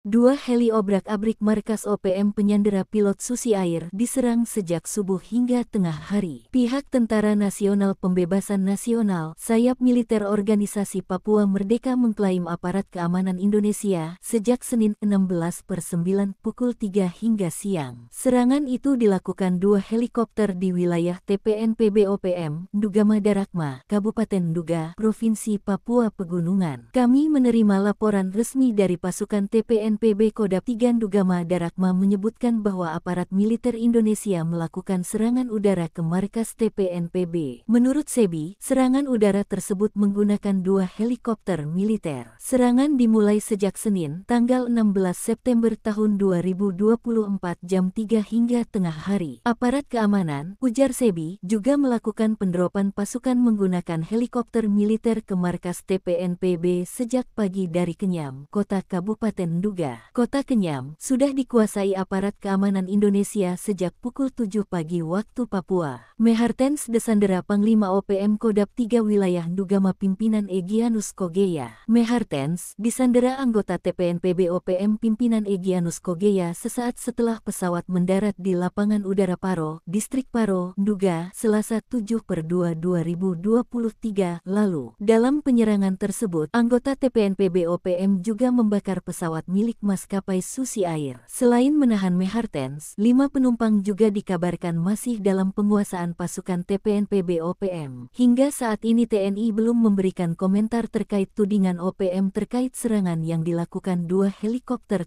Dua heli obrak-abrik markas OPM penyandera pilot Susi Air diserang sejak subuh hingga tengah hari. Pihak Tentara Nasional Pembebasan Nasional, sayap militer Organisasi Papua Merdeka mengklaim aparat keamanan Indonesia sejak Senin 16/9 pukul 3 hingga siang. Serangan itu dilakukan dua helikopter di wilayah TPNPB OPM, Nduga Madarakma, Kabupaten Nduga, Provinsi Papua Pegunungan. Kami menerima laporan resmi dari pasukan TPNPB Kodam 3 Nduga Madarakma menyebutkan bahwa aparat militer Indonesia melakukan serangan udara ke markas TPNPB. Menurut Sebi, serangan udara tersebut menggunakan dua helikopter militer. Serangan dimulai sejak Senin, tanggal 16 September tahun 2024 jam 3 hingga tengah hari. Aparat keamanan, ujar Sebi, juga melakukan penderopan pasukan menggunakan helikopter militer ke markas TPNPB sejak pagi dari Kenyam, kota Kabupaten Nduga. Kota Kenyam sudah dikuasai aparat keamanan Indonesia sejak pukul 7 pagi waktu Papua. Mehartens Desandera Panglima OPM Kodam 3 wilayah Ndugama pimpinan Egyanus Kogeya. Mehartens disandera anggota TPNPB OPM pimpinan Egyanus Kogeya sesaat setelah pesawat mendarat di lapangan udara Paro, Distrik Paro, Nduga, Selasa 7/2/2023 lalu. Dalam penyerangan tersebut, anggota TPNPB OPM juga membakar pesawat milik maskapai Susi Air. Selain menahan Mehartens, 5 penumpang juga dikabarkan masih dalam penguasaan pasukan TPNPB OPM. Hingga saat ini TNI belum memberikan komentar terkait tudingan OPM terkait serangan yang dilakukan dua helikopter